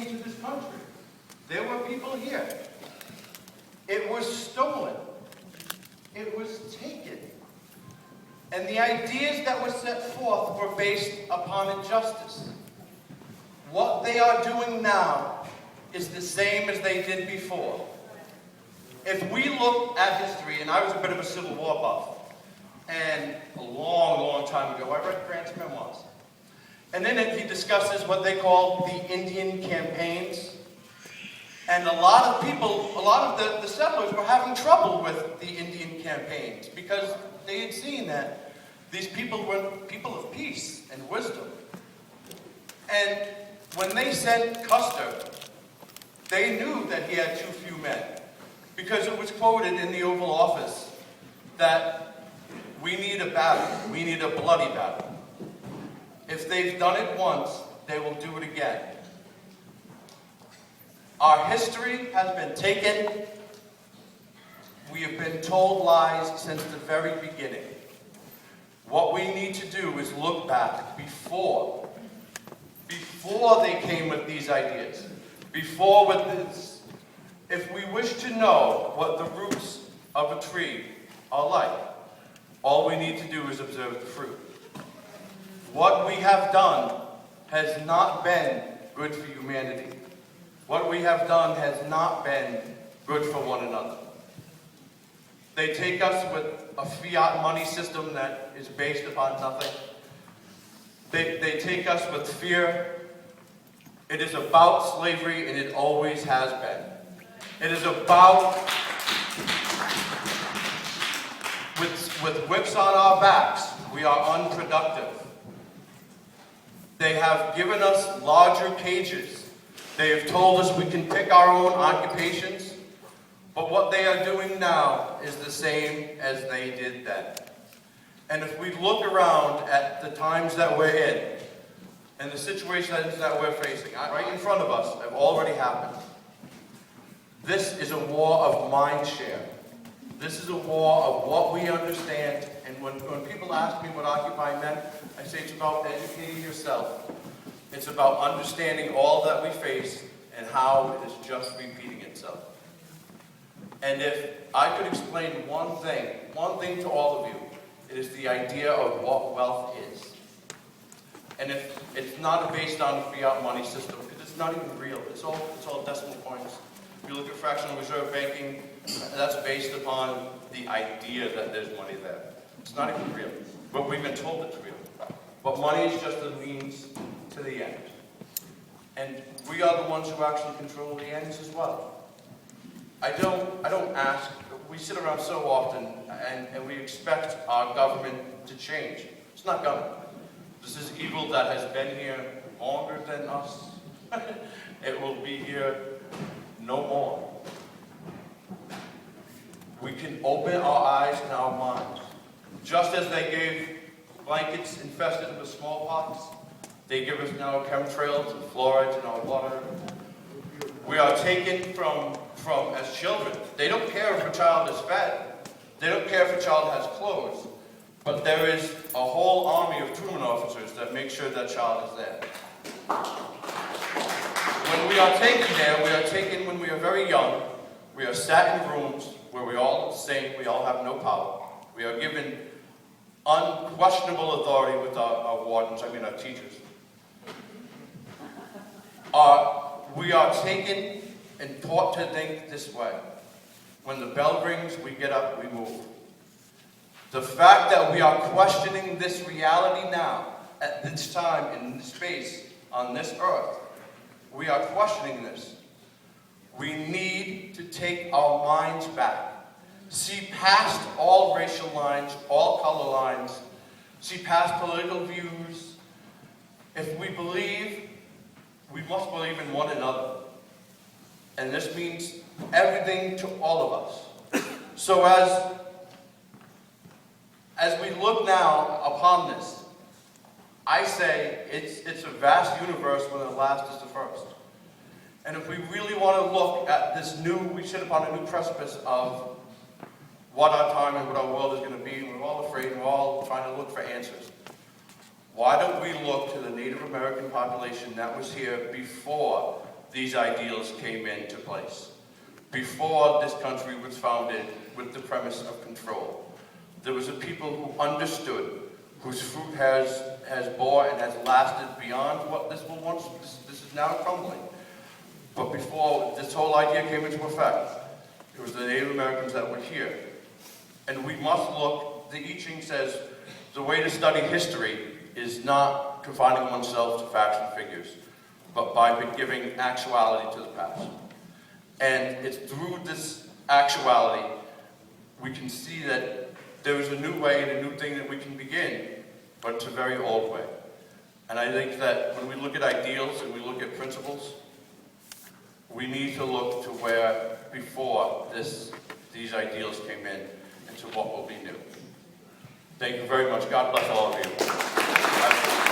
came to this country. There were people here. It was stolen. It was taken. And the ideas that were set forth were based upon injustice. What they are doing now is the same as they did before. If we look at history, and I was a bit of a Civil War buff, and a long, long time ago, I read Grant's memoirs. And in it, he discusses what they call the Indian campaigns. And a lot of people, a lot of the settlers were having trouble with the Indian campaigns because they had seen that these people were people of peace and wisdom. And when they sent Custer, they knew that he had too few men, because it was quoted in the Oval Office that we need a battle, we need a bloody battle. If they've done it once, they will do it again. Our history has been taken. We have been told lies since the very beginning. What we need to do is look back before they came with these ideas, before with this. If we wish to know what the roots of a tree are like, all we need to do is observe the fruit. What we have done has not been good for humanity. What we have done has not been good for one another. They take us with a fiat money system that is based upon nothing. They take us with fear. It is about slavery, and it always has been. It is about, with whips on our backs, we are unproductive. They have given us larger cages. They have told us we can pick our own occupations, but what they are doing now is the same as they did then. And if we look around at the times that we're in, and the situations that we're facing, right in front of us, have already happened. This is a war of mind share. This is a war of what we understand. And when people ask me what Occupy meant, I say it's about educating yourself. It's about understanding all that we face and how it is just repeating itself. And if I could explain one thing to all of you, it is the idea of what wealth is. And if it's not based on a fiat money system, because it's not even real. It's all decimal points. If you look at fractional reserve banking, that's based upon the idea that there's money there. It's not even real, but we've been told it's real. But money is just a means to the end. And we are the ones who actually control the ends as well. I don't ask, we sit around so often and we expect our government to change. It's not going to. This is evil that has been here longer than us. It will be here no more. We can open our eyes and our minds. Just as they gave blankets infested with smallpox, they give us now chemtrails and fluorides in our water. We are taken from as children. They don't care if a child is fed. They don't care if a child has clothes. But there is a whole army of Truman officers that make sure that child is there. When we are taken there, we are taken when we are very young. We are sat in rooms where we all the same, we all have no power. We are given unquestionable authority with our wardens, our teachers. We are taken and taught to think this way. When the bell rings, we get up, we move. The fact that we are questioning this reality now, at this time, in this space, on this earth, we are questioning this. We need to take our minds back. See past all racial lines, all color lines. See past political views. If we believe, we must believe in one another. And this means everything to all of us. So as we look now upon this, I say it's a vast universe when the last is the first. And if we really want to look at this we sit upon a new precipice of what our time and what our world is going to be, and we're all afraid, and we're all trying to look for answers. Why don't we look to the Native American population that was here before these ideals came into place. Before this country was founded with the premise of control, there was a people who understood, whose fruit has bore and has lasted beyond what this is now crumbling. But before this whole idea came into effect, it was the Native Americans that were here. And we must look, the I Ching says, the way to study history is not confining oneself to facts and figures, but by giving actuality to the past. And it's through this actuality, we can see that there is a new way and a new thing that we can begin, but it's a very old way. And I think that when we look at ideals and we look at principles, we need to look to where before these ideals came in and to what will be new. Thank you very much. God bless all of you.